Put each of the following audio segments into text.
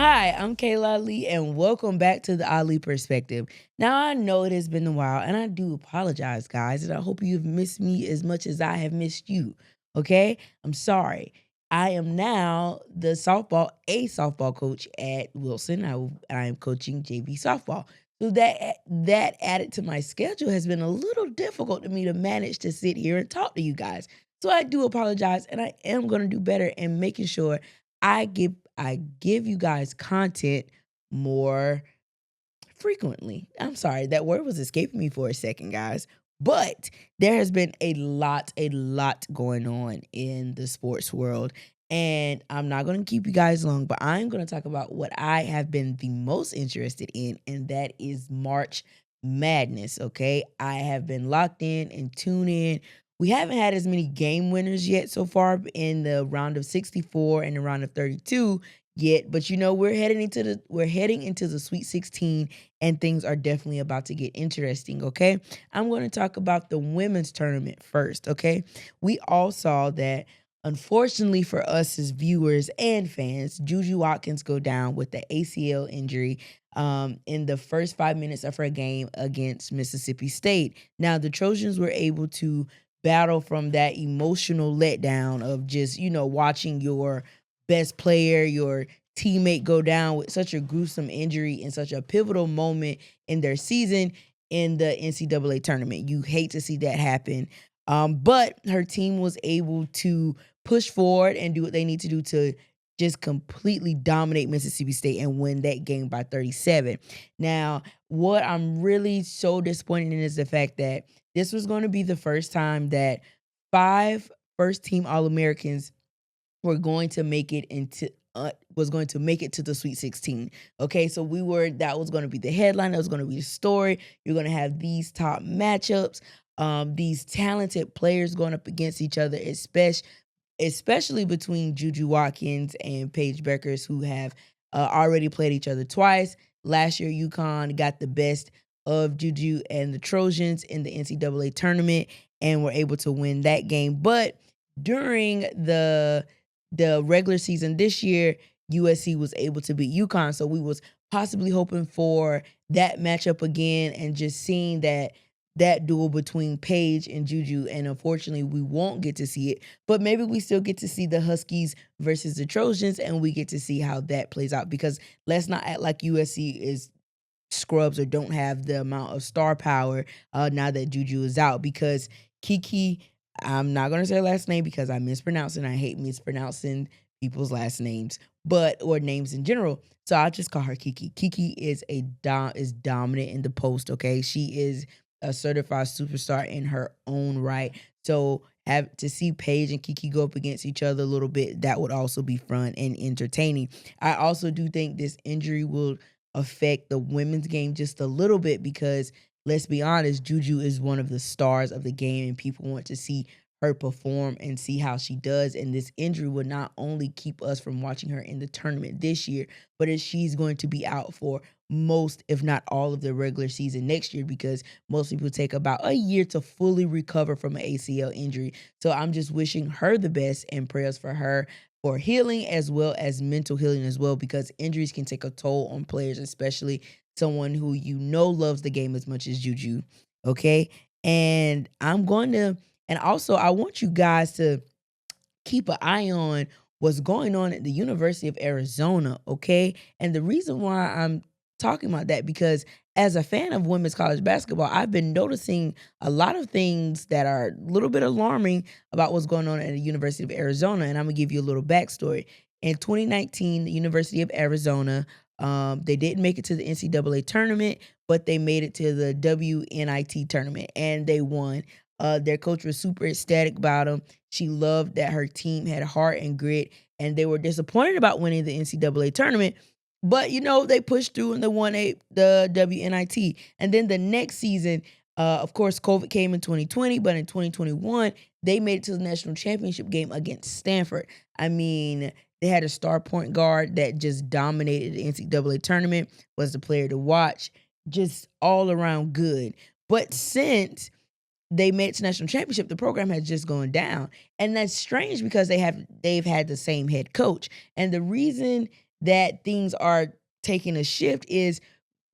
Hi, I'm Kayla Lee, and welcome back to the Ali Perspective. Now, I know it has been a while, and I do apologize, guys, and I hope you've missed me as much as I have missed you. Okay? I'm sorry. I am now a softball coach at Wilson. I am coaching JV softball. So that added to my schedule has been a little difficult to me to manage to sit here and talk to you guys. So I do apologize, and I am going to do better in making sure I give you guys content more frequently. I'm sorry, that word was escaping me for a second, guys. But there has been a lot going on in the sports world. And I'm not going to keep you guys long, but I'm going to talk about what I have been the most interested in, and that is March Madness. Okay. I have been locked in and tuned in. We haven't had as many game winners yet so far in the round of 64 and the round of 32 yet, but we're heading into the Sweet 16, and things are definitely about to get interesting, okay? I'm going to talk about the women's tournament first, okay? We all saw that, unfortunately for us as viewers and fans, Juju Watkins go down with the ACL injury in the first 5 minutes of her game against Mississippi State. Now, the Trojans were able to battle from that emotional letdown of just, watching your best player, your teammate go down with such a gruesome injury in such a pivotal moment in their season in the NCAA tournament. You hate to see that happen. But her team was able to push forward and do what they need to do to just completely dominate Mississippi State and win that game by 37. Now, what I'm really so disappointed in is the fact that this was going to be the first time that five first team All Americans were going to make it into was going to make it to the Sweet 16. Okay, so that was going to be the headline, that was going to be the story. You're going to have these top matchups, these talented players going up against each other, especially between Juju Watkins and Paige Beckers, who have already played each other twice. Last year, UConn got the best of Juju and the Trojans in the NCAA tournament and were able to win that game. But during the regular season this year, USC was able to beat UConn. So we was possibly hoping for that matchup again and just seeing that duel between Paige and Juju. And unfortunately, we won't get to see it. But maybe we still get to see the Huskies versus the Trojans, and we get to see how that plays out. Because let's not act like USC is scrubs or don't have the amount of star power now that Juju is out. Because Kiki, I'm not going to say her last name because I mispronounce it and I hate mispronouncing people's last names, or names in general. So I'll just call her Kiki. Kiki is dominant in the post, okay? She is a certified superstar in her own right. So have to see Paige and Kiki go up against each other a little bit, that would also be fun and entertaining. I also do think this injury will affect the women's game just a little bit because let's be honest, Juju is one of the stars of the game and people want to see her perform and see how she does. And this injury would not only keep us from watching her in the tournament this year, but she's going to be out for most, if not all, of the regular season next year because most people take about a year to fully recover from an ACL injury. So I'm just wishing her the best and prayers for her for healing as well as mental healing as well, because injuries can take a toll on players, especially someone who loves the game as much as Juju. Okay. And also I want you guys to keep an eye on what's going on at the University of Arizona, okay? And the reason why I'm talking about that because as a fan of women's college basketball, I've been noticing a lot of things that are a little bit alarming about what's going on at the University of Arizona, and I'm gonna give you a little backstory. In 2019, the University of Arizona, they didn't make it to the NCAA tournament, but they made it to the WNIT tournament, and they won. Their coach was super ecstatic about them. She loved that her team had heart and grit, and they were disappointed about winning the NCAA tournament. But they pushed through and they won the WNIT. And then the next season, of course, COVID came in 2020, but in 2021, they made it to the national championship game against Stanford. I mean, they had a star point guard that just dominated the NCAA tournament, was the player to watch, just all around good. But since they made it to national championship, the program has just gone down. And that's strange because they've had the same head coach. And the reason that things are taking a shift is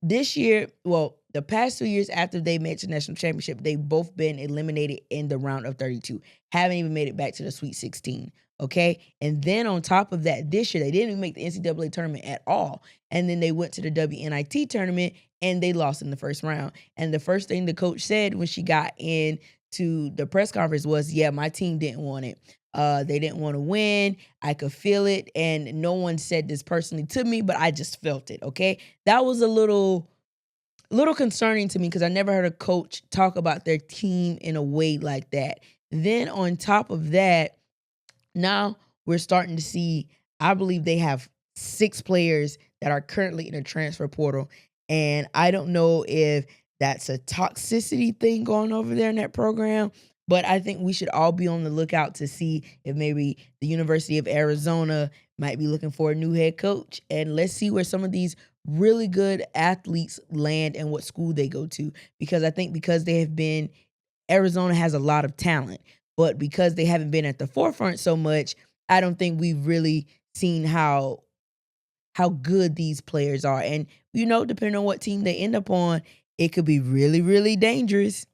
this year, well, the past 2 years after they made to the national championship, they've both been eliminated in the round of 32. Haven't even made it back to the Sweet 16. Okay. And then on top of that, this year, they didn't even make the NCAA tournament at all. And then they went to the WNIT tournament and they lost in the first round. And the first thing the coach said when she got into the press conference was, yeah, my team didn't want it. They didn't want to win. I could feel it. And no one said this personally to me, but I just felt it. Okay. That was a little concerning to me because I never heard a coach talk about their team in a way like that. Then on top of that, now we're starting to see, I believe they have 6 players that are currently in the transfer portal. And I don't know if that's a toxicity thing going over there in that program, but I think we should all be on the lookout to see if maybe the University of Arizona might be looking for a new head coach. And let's see where some of these really good athletes land and what school they go to. Because I think because they have been, Arizona has a lot of talent, but because they haven't been at the forefront so much, I don't think we've really seen how good these players are. And depending on what team they end up on, it could be really, really dangerous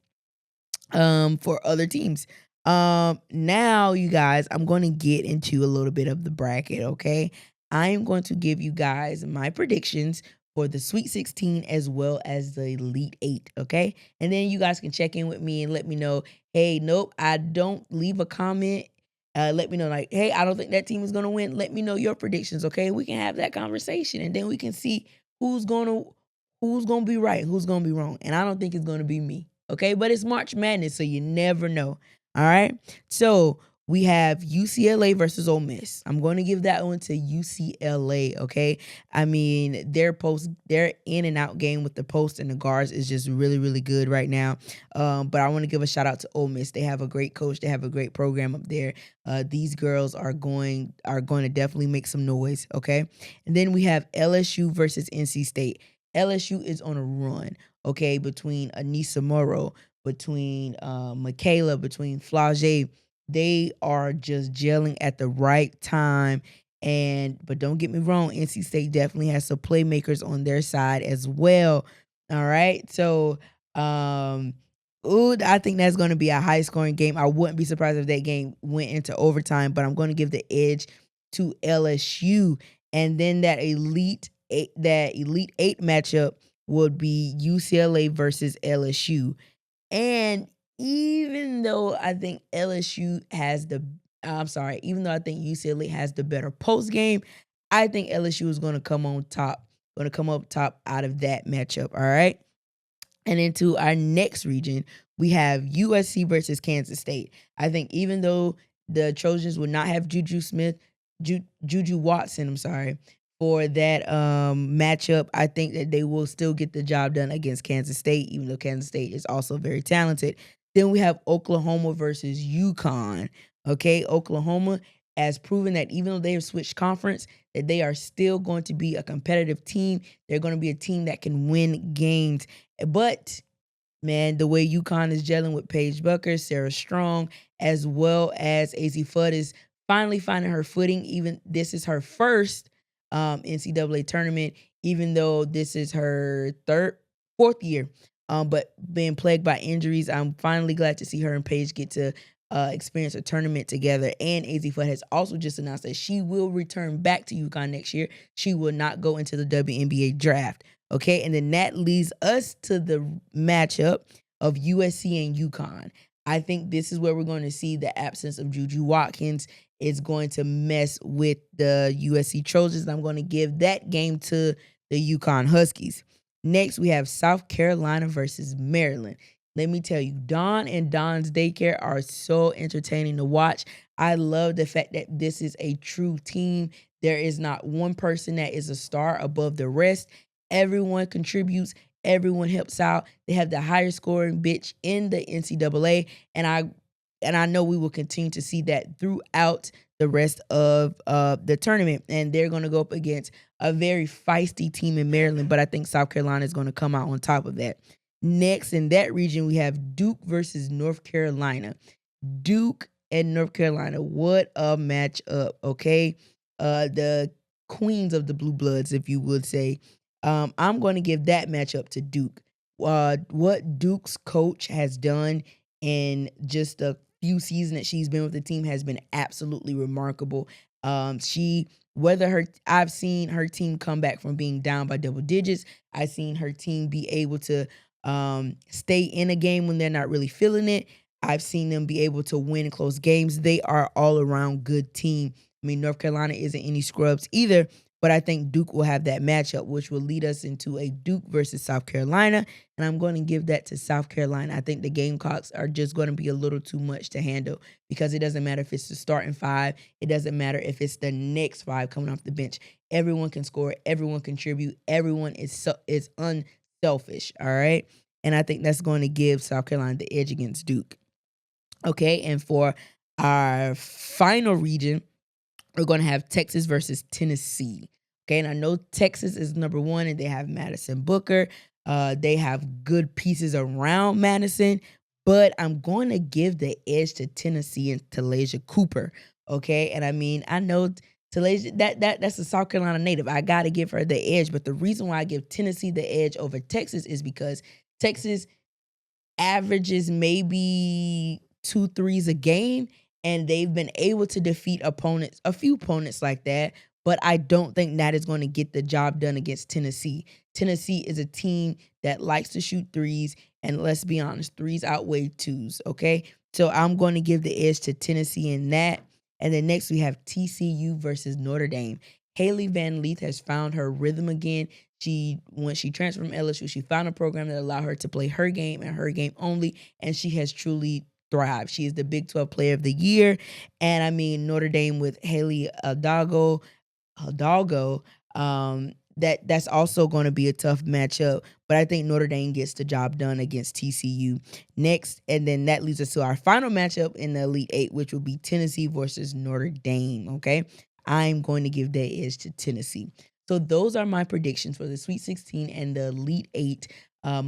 for other teams. Now you guys, I'm going to get into a little bit of the bracket, okay? I am going to give you guys my predictions for the Sweet 16 as well as the Elite 8, okay? And then you guys can check in with me and let me know, hey, nope, I don't, leave a comment. Let me know, like, hey, I don't think that team is going to win. Let me know your predictions, okay? We can have that conversation and then we can see who's going to be right, who's going to be wrong. And I don't think it's going to be me. Okay, but it's March Madness, so you never know. All right. So we have UCLA versus Ole Miss. I'm going to give that one to UCLA. Okay. I mean, their in and out game with the post and the guards is just really, really good right now. But I want to give a shout out to Ole Miss. They have a great coach. They have a great program up there. These girls are going to definitely make some noise. Okay. And then we have LSU versus NC State. LSU is on a run, okay, between Anissa Morrow, between Michaela, between Flage. They are just gelling at the right time. But don't get me wrong, NC State definitely has some playmakers on their side as well. All right. So I think that's going to be a high scoring game. I wouldn't be surprised if that game went into overtime, but I'm going to give the edge to LSU. And then that Elite 8 matchup would be UCLA versus LSU. And even though I think even though I think UCLA has the better post game, I think LSU is going to come up top out of that matchup. All right. And into our next region, we have USC versus Kansas State. I think even though the Trojans would not have Juju Watson, for that matchup, I think that they will still get the job done against Kansas State, even though Kansas State is also very talented. Then we have Oklahoma versus UConn. Okay, Oklahoma has proven that even though they have switched conference, that they are still going to be a competitive team. They're going to be a team that can win games. But man, the way UConn is gelling with Paige Bucker, Sarah Strong, as well as AZ Fudd is finally finding her footing. Even this is her first NCAA tournament, even though this is her fourth year. But being plagued by injuries, I'm finally glad to see her and Paige get to experience a tournament together. And AZ Fudd has also just announced that she will return back to UConn next year. She will not go into the WNBA draft. Okay, and then that leads us to the matchup of USC and UConn. I think this is where we're going to see the absence of Juju Watkins is going to mess with the USC Trojans. And I'm going to give that game to the UConn Huskies. Next, we have South Carolina versus Maryland. Let me tell you, Dawn and Dawn's Daycare are so entertaining to watch. I love the fact that this is a true team. There is not one person that is a star above the rest. Everyone contributes. Everyone helps out. They have the highest scoring bitch in the NCAA. And I know we will continue to see that throughout the rest of the tournament. And they're going to go up against a very feisty team in Maryland. But I think South Carolina is going to come out on top of that. Next, in that region, we have Duke versus North Carolina. Duke and North Carolina. What a matchup, okay? The queens of the Blue Bloods, if you would say. I'm going to give that matchup to Duke. What Duke's coach has done in just a few seasons that she's been with the team has been absolutely remarkable. She whether her I've seen her team come back from being down by double digits. I've seen her team be able to stay in a game when they're not really feeling it. I've seen them be able to win close games. They are all around good team. I mean, North Carolina isn't any scrubs either, but I think Duke will have that matchup, which will lead us into a Duke versus South Carolina. And I'm going to give that to South Carolina. I think the Gamecocks are just going to be a little too much to handle because it doesn't matter if it's the starting five. It doesn't matter if it's the next five coming off the bench. Everyone can score. Everyone contribute. Everyone is unselfish. All right. And I think that's going to give South Carolina the edge against Duke. Okay. And for our final region, we're going to have Texas versus Tennessee. Okay, and I know Texas is number one, and they have Madison Booker. They have good pieces around Madison, but I'm going to give the edge to Tennessee and Talaysia Cooper. Okay, and I mean I know Talaysia that's a South Carolina native. I got to give her the edge, but the reason why I give Tennessee the edge over Texas is because Texas averages maybe 2 threes a game, and they've been able to defeat a few opponents like that. But I don't think that is going to get the job done against Tennessee. Tennessee is a team that likes to shoot threes, and let's be honest, threes outweigh twos. Okay, so I'm going to give the edge to Tennessee in that. And then next we have TCU versus Notre Dame. Haley Van Leith has found her rhythm again. When she transferred from LSU, she found a program that allowed her to play her game and her game only, and she has truly thrived. She is the Big 12 Player of the Year, and I mean Notre Dame with Haley Hidalgo, that's also going to be a tough matchup, but I think Notre Dame gets the job done against TCU next, and then that leads us to our final matchup in the Elite Eight, which will be Tennessee versus Notre Dame. Okay, I'm going to give that edge to Tennessee. So those are my predictions for the Sweet 16 and the Elite Eight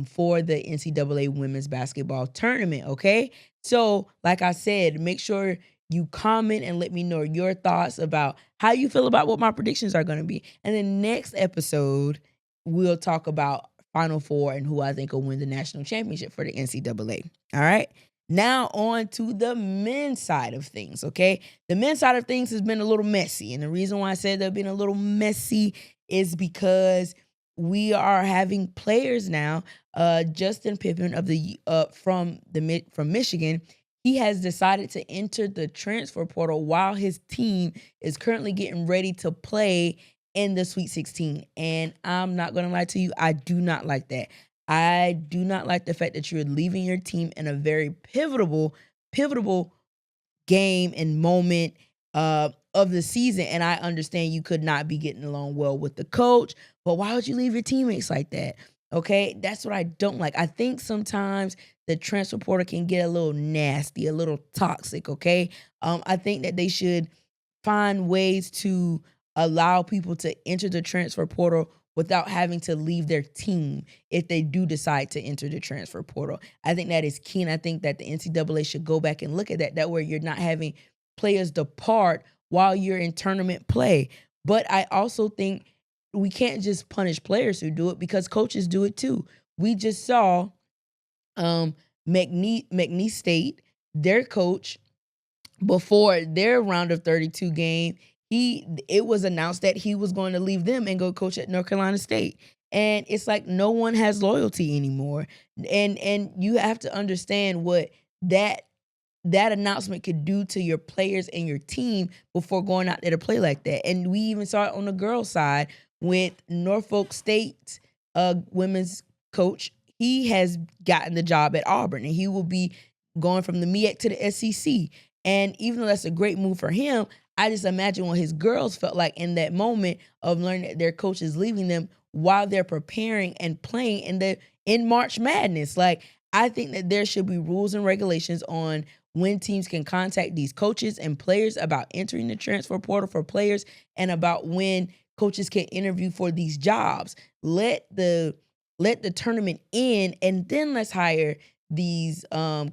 for the NCAA Women's Basketball Tournament. Okay, so like I said, make sure you comment and let me know your thoughts about how you feel about what my predictions are going to be. And then next episode, we'll talk about Final Four and who I think will win the national championship for the NCAA. All right. Now on to the men's side of things, okay? The men's side of things has been a little messy. And the reason why I said they've been a little messy is because we are having players now. Justin Pippen from Michigan, he has decided to enter the transfer portal while his team is currently getting ready to play in the Sweet 16. And I'm not going to lie to you, I do not like that. I do not like the fact that you're leaving your team in a very pivotal game and moment of the season. And I understand you could not be getting along well with the coach, but why would you leave your teammates like that? Okay, that's what I don't like. I think sometimes the transfer portal can get a little nasty, a little toxic. Okay, I think that they should find ways to allow people to enter the transfer portal without having to leave their team if they do decide to enter the transfer portal. I think that is key, and I think that the NCAA should go back and look at that. That way you're not having players depart while you're in tournament play. But I also think we can't just punish players who do it because coaches do it too. We just saw McNeese State, their coach, before their round of 32 game, it was announced that he was going to leave them and go coach at North Carolina State. And it's like no one has loyalty anymore. And you have to understand what that announcement could do to your players and your team before going out there to play like that. And we even saw it on the girls' side with Norfolk State women's coach. He has gotten the job at Auburn, and he will be going from the MEAC to the SEC. And even though that's a great move for him, I just imagine what his girls felt like in that moment of learning that their coach is leaving them while they're preparing and playing in March Madness. Like, I think that there should be rules and regulations on when teams can contact these coaches and players about entering the transfer portal for players, and about when coaches can interview for these jobs. Let the tournament end, and then let's hire these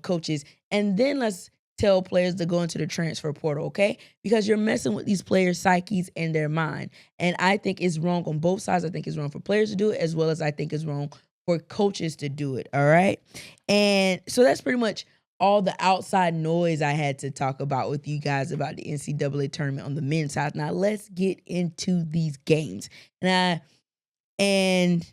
coaches, and then let's tell players to go into the transfer portal, okay? Because you're messing with these players' psyches and their mind. And I think it's wrong on both sides. I think it's wrong for players to do it, as well as I think it's wrong for coaches to do it, all right? And so that's pretty much all the outside noise I had to talk about with you guys about the NCAA tournament on the men's side. Now let's get into these games. And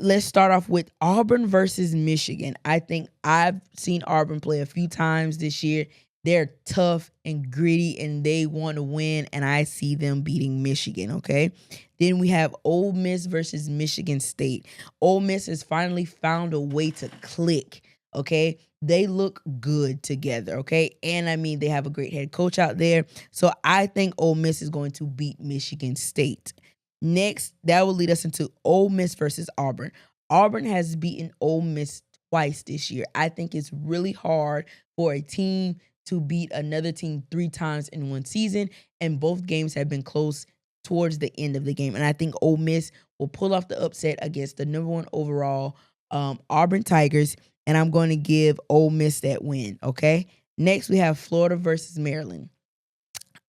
let's start off with Auburn versus Michigan. I think I've seen Auburn play a few times this year. They're tough and gritty, and they want to win, and I see them beating Michigan, okay? Then we have Ole Miss versus Michigan State. Ole Miss has finally found a way to click, okay? They look good together, okay? And, I mean, they have a great head coach out there. So I think Ole Miss is going to beat Michigan State. Next, that will lead us into Ole Miss versus Auburn. Auburn has beaten Ole Miss twice this year. I think it's really hard for a team to beat another team 3 times in one season, and both games have been close towards the end of the game. And I think Ole Miss will pull off the upset against the number 1 overall Auburn Tigers, and I'm going to give Ole Miss that win, okay? Next, we have Florida versus Maryland.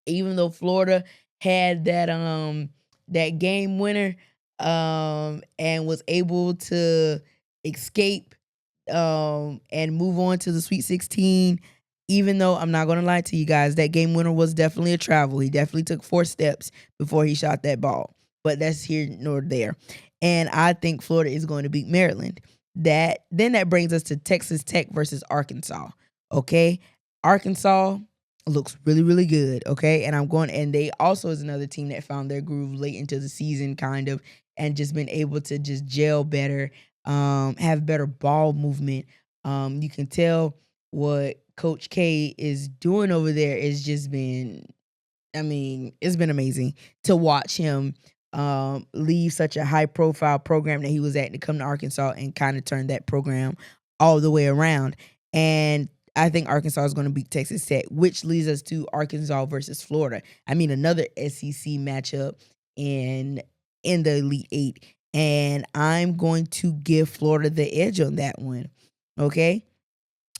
Even though Florida had that game winner and was able to escape and move on to the Sweet 16, even though I'm not going to lie to you guys, that game winner was definitely a travel. He definitely took 4 steps before he shot that ball. But that's here nor there. And I think Florida is going to beat Maryland. Then that brings us to Texas Tech versus Arkansas. Okay? Arkansas looks really, really good, okay? And they also is another team that found their groove late into the season, kind of, and just been able to just gel better, have better ball movement. You can tell what Coach K is doing over there is just been, I mean, it's been amazing to watch him leave such a high-profile program that he was at to come to Arkansas and kind of turn that program all the way around. And I think Arkansas is going to beat Texas Tech, which leads us to Arkansas versus Florida. I mean, another SEC matchup in the Elite Eight. And I'm going to give Florida the edge on that one. Okay?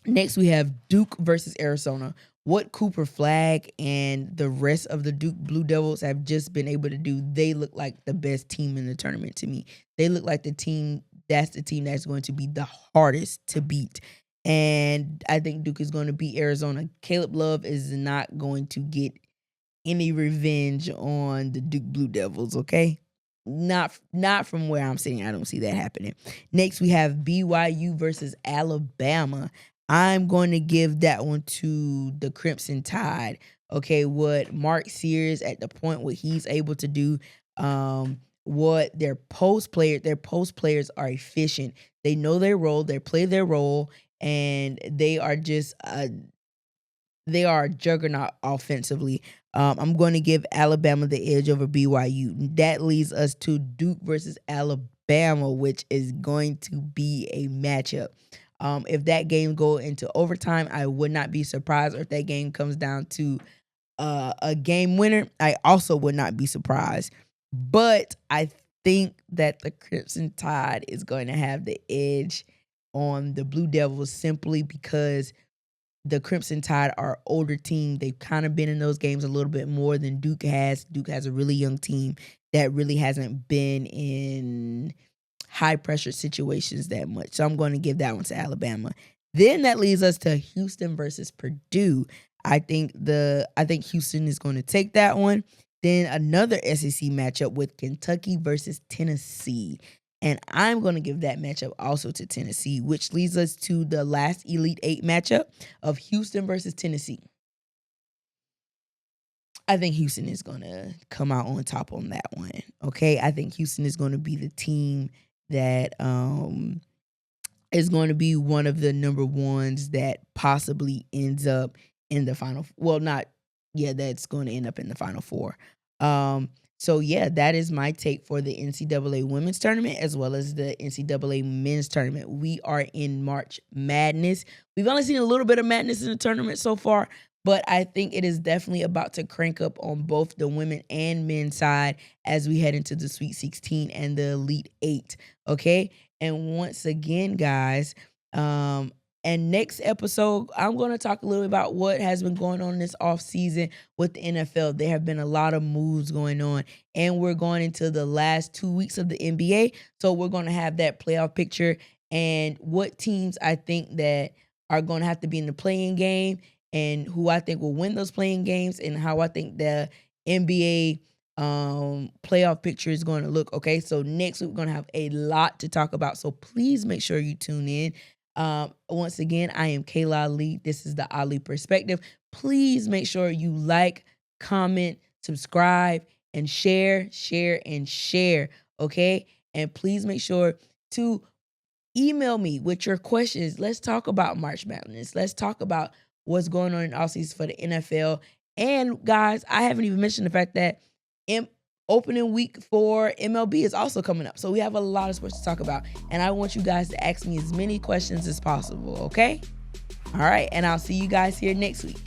Next, we have Duke versus Arizona. What Cooper Flagg and the rest of the Duke Blue Devils have just been able to do, they look like the best team in the tournament to me. They look like the team that's going to be the hardest to beat. And I think Duke is going to beat Arizona. Caleb Love is not going to get any revenge on the Duke Blue Devils, okay? Not from where I'm sitting. I don't see that happening. Next, we have BYU versus Alabama. I'm going to give that one to the Crimson Tide. Okay, what Mark Sears at the point what he's able to do, what their post players are efficient. They know their role, they play their role, and they are just they are a juggernaut offensively. I'm going to give Alabama the edge over BYU. That leads us to Duke versus Alabama, which is going to be a matchup. If that game go into overtime, I would not be surprised. Or if that game comes down to a game winner, I also would not be surprised. But I think that the Crimson Tide is going to have the edge on the Blue Devils simply because the Crimson Tide are an older team. They've kind of been in those games a little bit more than Duke has. Duke has a really young team that really hasn't been in high-pressure situations that much. So I'm going to give that one to Alabama. Then that leads us to Houston versus Purdue. I think Houston is going to take that one. Then another SEC matchup with Kentucky versus Tennessee. And I'm going to give that matchup also to Tennessee, which leads us to the last Elite Eight matchup of Houston versus Tennessee. I think Houston is going to come out on top on that one, okay? I think Houston is going to be the team that is going to be one of the number ones that possibly ends up in the final. Well, that's going to end up in the Final Four. So, yeah, that is my take for the NCAA women's tournament as well as the NCAA men's tournament. We are in March Madness. We've only seen a little bit of madness in the tournament so far, but I think it is definitely about to crank up on both the women and men's side as we head into the Sweet 16 and the Elite Eight, okay? And once again, guys, And next episode, I'm going to talk a little about what has been going on this off season with the NFL. There have been a lot of moves going on, and we're going into the last 2 weeks of the NBA. So we're going to have that playoff picture and what teams I think that are going to have to be in the playing game and who I think will win those playing games and how I think the NBA playoff picture is going to look. Okay, so next week we're going to have a lot to talk about, so please make sure you tune in. Once again, I am Kayla Ali. This is the Ali Perspective. Please make sure you like, comment, subscribe, and share, okay? And please make sure to email me with your questions. Let's talk about March Madness. Let's talk about what's going on in offseason for the NFL. And guys, I haven't even mentioned the fact that opening week for MLB is also coming up. So we have a lot of sports to talk about. And I want you guys to ask me as many questions as possible, okay? All right, and I'll see you guys here next week.